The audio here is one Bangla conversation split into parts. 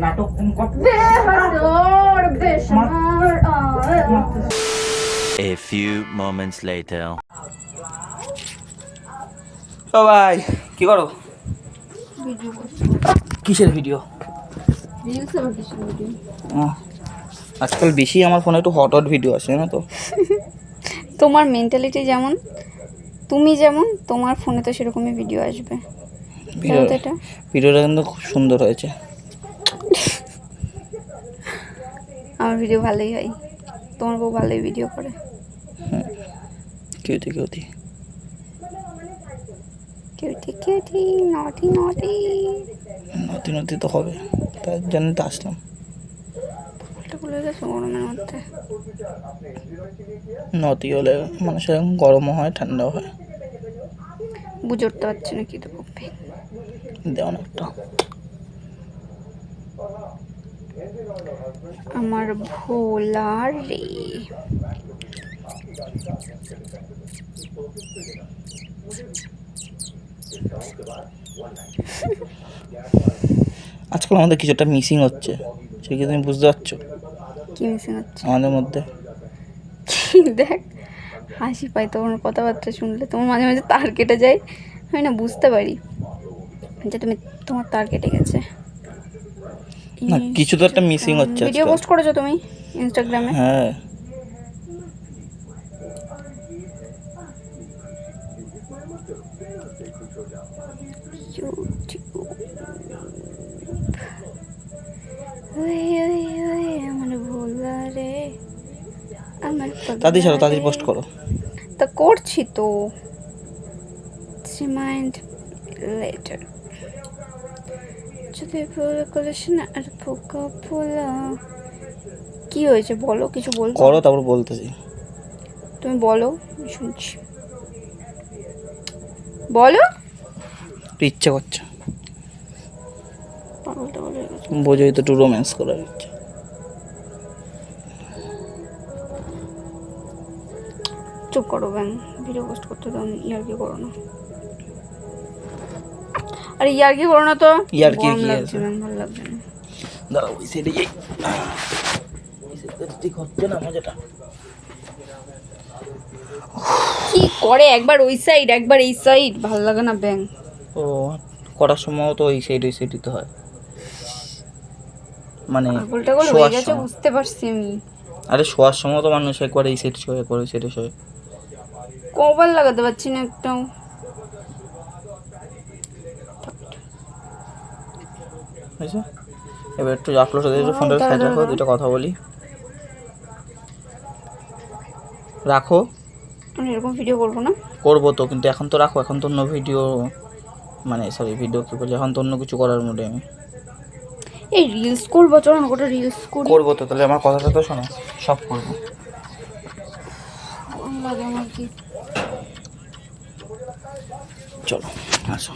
নাটক A few moments later. সবাই কি করো? ভিডিও করছি। কিসের ভিডিও? রিলস আবার কিসের ভিডিও? আজকাল বেশি আমার ফোনে একটু হট হট ভিডিও আসে না তো। তোমার মেন্টালিটি যেমন, তুমি যেমন, তোমার ফোনে তো সেরকমই ভিডিও আসবে। ভিডিওটা কিন্তু খুব সুন্দর হয়েছে। আমার ভিডিও ভালোই হয়, তোমার বউ ভালোই ভিডিও করে। কিউটি কিউটি কিউটি কিউটি, নটি নটি। নতি নতি তো হবে, তার জন্য তো আসলাম। ফুলটা খুলে গেছে গরমের মধ্যে। নতি হলে মানুষের গরমও হয় ঠান্ডাও হয়। বুঝে উঠতে পারছি না কি দেবো। দেওয়ান একটা আমার ভোলা রে। আজকাল আমাদের কিছু একটা মিসিং হচ্ছে, সে কি তুমি বুঝতে পারছো? কি মিসিং হচ্ছে আমাদের মধ্যে? দেখ, হাসি পাই তোমার কথাবার্তা শুনলে। তোমার মাঝে মাঝে তার কেটে যায়, আমি না বুঝতে পারি যে তুমি, তোমার তার কেটে গেছে। না, কিছু তো একটা মিসিং হচ্ছে। ভিডিও পোস্ট করেছো তুমি ইনস্টাগ্রামে? হ্যাঁ, আমার ভোলা রে, আমার তাদের ছাড়ো, তাদের পোস্ট করো। তা করছি তো। রিমাইন্ড লেটার, যদি ভুল করিস না আর পোকা পোলা। কি হয়েছে বলো, কিছু বলছো? করো, তারপর বলতেছি। তুমি বলো, আমি শুনছি। বলো। ইচ্ছা করছে, পাগলটা বলে গেছে। বোঝোই তো, একটু রোম্যান্স করার ইচ্ছা। চুপ করো ব্যাং, ভিডিও পোস্ট করতে দাও, ইয়ার্কি করো না। আরে ইয়ার্কি করো না তো, ইয়ার্কি গরম কি লাগছে আছে? ব্যাং, ভালো লাগছে না। দাঁড়াও, ওই সাইডে যাই। ওই সাইডে ঠিক হচ্ছে না মজাটা। কি করে, একবার ওই সাইড একবার এই সাইড, ভালো লাগে না ব্যাং। ও, করার সময় তো ওই সাইড দিতে হয়, মানে পাগলটা হয়ে শোয়ার গেছে, সময়। বুঝতে পারছি আমি। আরে শোয়ার সময় তো মানুষ একবার এই সাইড শোয়, একবার ওই সাইডে শোয়। কভার লাগাতে পারছি না একটাও। বুঝছো? এবার একটু আপলোড হতে একটু ফোনটা সাইড রাখো, দুটো কথা বলি। রাখো। আমি এরকম ভিডিও করবো না। করবো তো, কিন্তু এখন তো রাখো, এখন তো অন্য ভিডিও, মানে সরি ভিডিও কি বলি, এখন তো অন্য কিছু করার মুডে আমি। এই রিলস করবো, চলো না গোটা রিলস করি। করবো তো, তাহলে আমার কথাটা তো শোনো, সব করবো। গরম লাগে আমার কি। চলো আসো।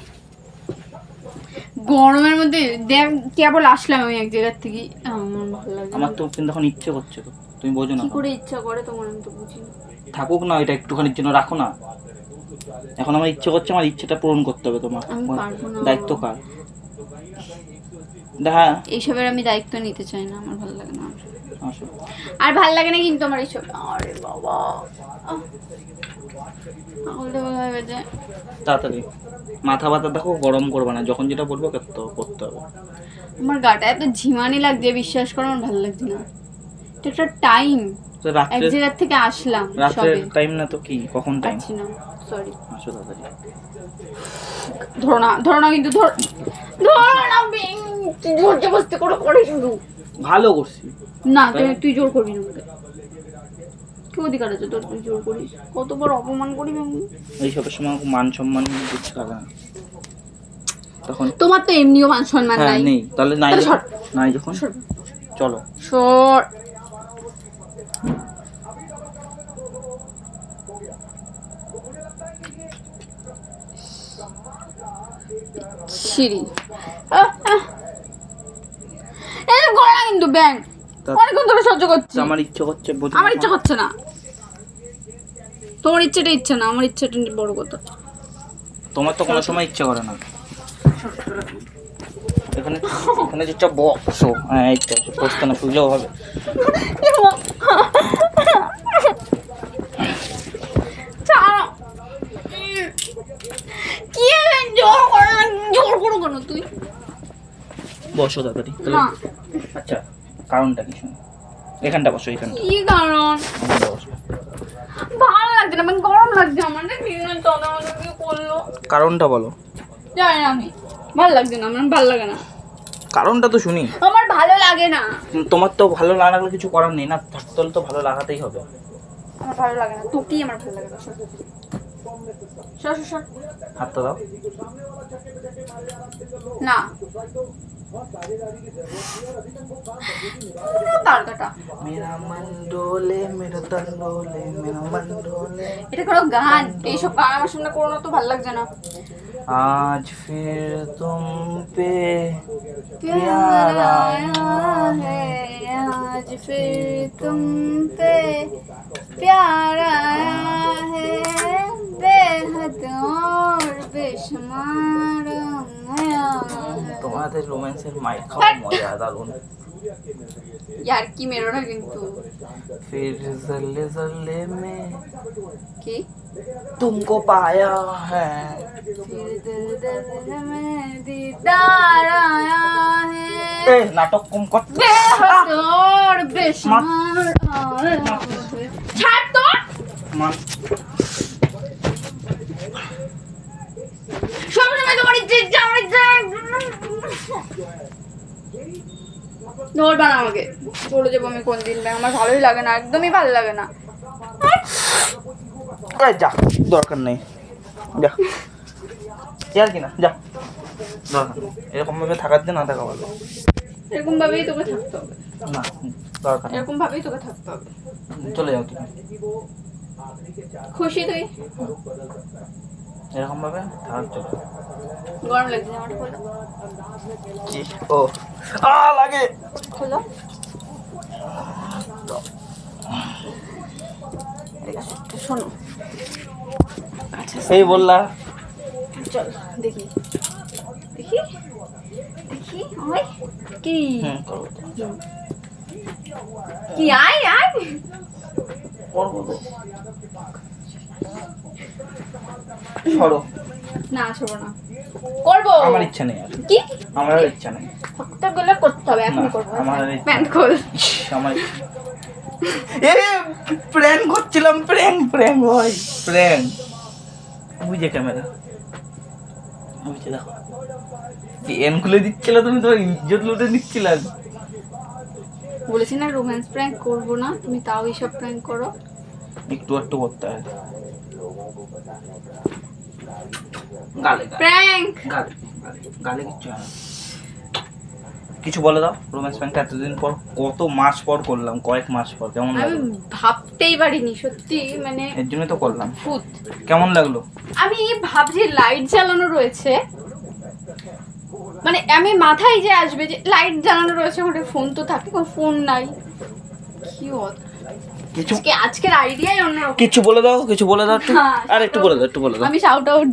গরমের মধ্যে দেখ কেবল আসলাম আমি এক জায়গার থেকে, আমার ভালো লাগে না। আমার তো কিন্তু এখন ইচ্ছে করছে তো, তুমি বোঝো না। কি করে ইচ্ছা করে তোমার, আমি তো বুঝি না। থাকুক না, এটা একটুখানির জন্য রাখো না। এখন আমার ইচ্ছে করছে, আমার ইচ্ছেটা পূরণ করতে হবে তোমার। আমি পারবো না। দায়িত্ব কার? দেখা, এইসবের আমি দায়িত্ব নিতে চাই না, আমার ভালো লাগে না। আসো। আর ভালো লাগে না কিন্তু আমার এইসব। আরে বাবা, বলতে বলা হয়ে গেছে। তাড়াতাড়ি মাথা ব্যথা দেখো, গরম করবে না, যখন যেটা বলবো করতে হবে। আমার গাটা এত ঝিমানি লাগছে, বিশ্বাস করো, আমার ভালো লাগছে না। এটা একটা টাইম, তো এক রাত্রে, জায়গার থেকে আসলাম রাত্রের সবে। টাইম না তো, কি কখন টাইম? পাচ্ছি না, সরি। আসো তাড়াতাড়ি। ধরো না, ধরো না কিন্তু, ধরো না বিং, জোর জবরদস্তি করে শুধু। ভালো করছি না, তুই জোর করবি না আমাকে। কি অধিকার আছে তোর, তুই জোর করিস? কত বড় অপমান করি আমি। এইসবের সময় মান সম্মান দিচ্ছে না তখন। তোমার তো এমনিও মান সম্মান হ্যাঁ নাই। নেই, তাহলে নাই তাহলে যখন, সর। নাই যখন সর। চলো। সর। সিঁড়ি এই গলা কিন্তু ব্যাং, অনেকক্ষণ ধরে সহ্য করছি। আমার ইচ্ছে করছে, আমার ইচ্ছা হচ্ছে না। তোমার ইচ্ছেটা ইচ্ছা না, আমার ইচ্ছেটা বড় কথা। তোমার তো কোনো সময় ইচ্ছা করে না। এখানে এখানে যে চা বসো, হ্যাঁ এই তো বসতে না শুইলেও হবে। কি জোর করো না, জোর করো কেন তুই? বসো তাড়াতাড়ি। না আচ্ছা কারণটা কি শুনো, এখানটা বসো, এখানটা কি কারণ? এখানটা বসো। ভালো লাগছে না, মানে গরম লাগছে আমার না, কি করলো কারণটা বলো। জানি না আমি, ভালো লাগছে না আমার, ভালো লাগে না কারণটা তো শুনি। আমার, ভালো লাগে না তোমার তো ভালো না লাগলে কিছু করার নেই না, থাকতে হলে তো ভালো লাগাতেই হবে। আমার, ভালো লাগে না তো কি, আমার ভালো লাগে না। সর সর সর। হাতটা দাও। না তার কাটা, মেরা মন ডোলে মেরা তন ডোলে মেরা মন ডোলে। এটা কোনো গান? এইসব গান আমার সামনে করো না তো, ভালো লাগছে না। आज फिर तुम पे प्यार आया है, आज फिर तुम पे प्यार आया है, बेहद और बेशुमार आया है। তোমাদের রোম্যান্সের মাইক খাওয়া মজা দারুণ। यार কি মেরো না কিন্তু। फिर जल्ले जल्ले में কি तुमको पाया है, फिर दिल दिल में दीदार आया है, ए नाटक कम कर। बेहद और बेशुमार आया है। ছাড় তো, মান সবসময় তোমার ইচ্ছে ইচ্ছে আমার ইচ্ছে। ধরবা না আমাকে, চলে যাবো আমি কোন দিন, আমার ভালোই লাগে না, একদমই ভালো লাগে না। এই যা, দরকার নেই, যা আর কি না, যা দরকার নেই। এরকম ভাবে থাকার দিন না থাকা ভালো। এরকম ভাবেই তোকে থাকতে হবে, না দরকার নেই, এরকম ভাবেই তোকে থাকতে হবে। চলে যাও তুমি। খুশি তুই? এরকম ভাবে থাকার চলে। গরম লাগছে আমার, খোলো কি ও লাগে খোলো। শোনো, এই বললা। চল দেখি দেখি দেখি, ওই কি করবো তো। কি, আয় আয়। করবো তো। সরো। না শোবো না, করবো। আমার ইচ্ছা নেই আর, কি আমার আর ইচ্ছা নেই। করতে গেলে করতে হবে, এখনই না, করবো। আমার আর ইচ্ছা প্যান্ট খোল। আমার এ প্র্যাঙ্ক করছিলাম, প্র্যাঙ্ক প্র্যাঙ্ক ভাই প্র্যাঙ্ক। বুঝে ক্যামেরা বুঝে দেখো, এন খুলে দিচ্ছিল, তুমি তোমার ইজ্জত লুটে নিচ্ছিলে। বলেছি না রোম্যান্স প্র্যাঙ্ক করবো না, তুমি তাও এইসব প্র্যাঙ্ক করো। একটু একটু করতে হয়। গালে গালে প্র্যাঙ্ক গালে গালে কিচ্ছু হয় না। কিছু বলে দাও, রোম্যান্স প্র্যাঙ্কটা এতদিন পর, কত মাস পর করলাম, কয়েক মাস পর, কেমন আমি লাগলো? ভাবতেই পারিনি সত্যি, মানে এর জন্যই তো করলাম। ভূত। কেমন লাগলো? আমি ভাবছি লাইট জ্বালানো রয়েছে, মানে আমি মাথায় যে আসবে যে লাইট জ্বালানো রয়েছে, ওখানে ফোন তো থাকে, কোনো ফোন নাই। কি কিছু আজকের আইডিয়াই অন্যরকম। কিছু বলে দাও, কিছু বলে দাও একটু। হ্যাঁ, আর একটু বলে দাও, একটু বলে দাও। আমি শাউট আউট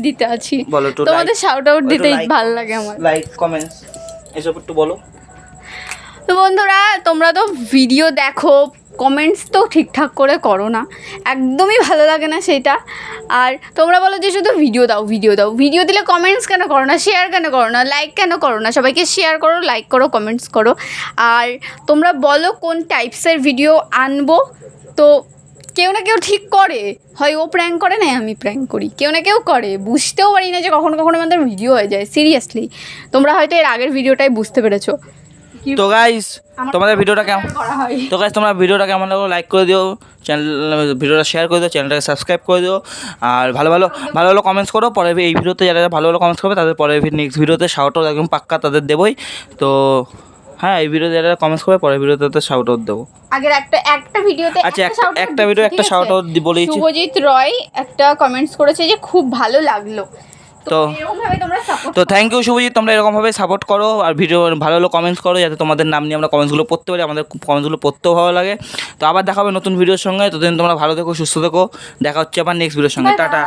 দিতে আছি, বলো একটু। তোমাদের শাউট আউট দিতেই ভালো লাগে আমার। লাইক কমেন্টস এসব একটু বলো। তো বন্ধুরা, তোমরা তো ভিডিও দেখো, কমেন্টস তো ঠিকঠাক করে করো না, একদমই ভালো লাগে না সেটা। আর তোমরা বলো যে শুধু ভিডিও দাও ভিডিও দাও, ভিডিও দিলে কমেন্টস কেন করো না, শেয়ার কেন করো না, লাইক কেন করো না? সবাইকে শেয়ার করো, লাইক করো, কমেন্টস করো। আর তোমরা বলো কোন টাইপসের ভিডিও আনবো। তো কেউ না কেউ ঠিক করে, হয় ও প্র্যাঙ্ক করে, না আমি প্র্যাঙ্ক করি, কেউ না কেউ করে। বুঝতেও পারি না যে কখনো কখনো আমাদের ভিডিও হয়ে যায়, সিরিয়াসলি। তোমরা হয়তো এর আগের ভিডিওটাই বুঝতে পেরেছো। তো গাইস তোমাদের ভিডিওটা কেমন, করা হয় তো গাইস তোমরা ভিডিওটা কেমন লাগলো লাইক করে দিও, চ্যানেল ভিডিওটা শেয়ার করে দিও, চ্যানেলটাকে সাবস্ক্রাইব করে দিও। আর ভালো ভালো ভালো ভালো কমেন্টস করো। পরে এই ভিডিওতে যারা ভালো ভালো কমেন্টস করবে তাদের পরে নেক্সট ভিডিওতে শাউট আউট একদম পাক্কা তাদের দেবই। তো হ্যাঁ, এই ভিডিওতে যারা কমেন্টস করবে পরের ভিডিওতে শাউট আউট দেবো। আগের একটা ভিডিওতে আচ্ছা একটা ভিডিও একটা শাউট আউট বলেছি। শুভজিৎ রয় একটা কমেন্টস করেছে যে খুব ভালো লাগলো, তো এরকমভাবে তোমরা সাপোর্ট তো থ্যাংক ইউ শুভজিৎ, তোমরা এরকমভাবে সাপোর্ট করো আর ভিডিও ভালো হলো কমেন্টস করো, যাতে তোমাদের নাম নিয়ে আমরা কমেন্টসগুলো পড়তে পারি, আমাদের কমেন্টসগুলো পড়তেও ভালো লাগে। তো আবার দেখা হবে নতুন ভিডিওর সঙ্গে, ততদিন তোমরা ভালো থেকো, সুস্থ থেকো, দেখা হচ্ছে আবার নেক্সট ভিডিওর সঙ্গে, টাটা।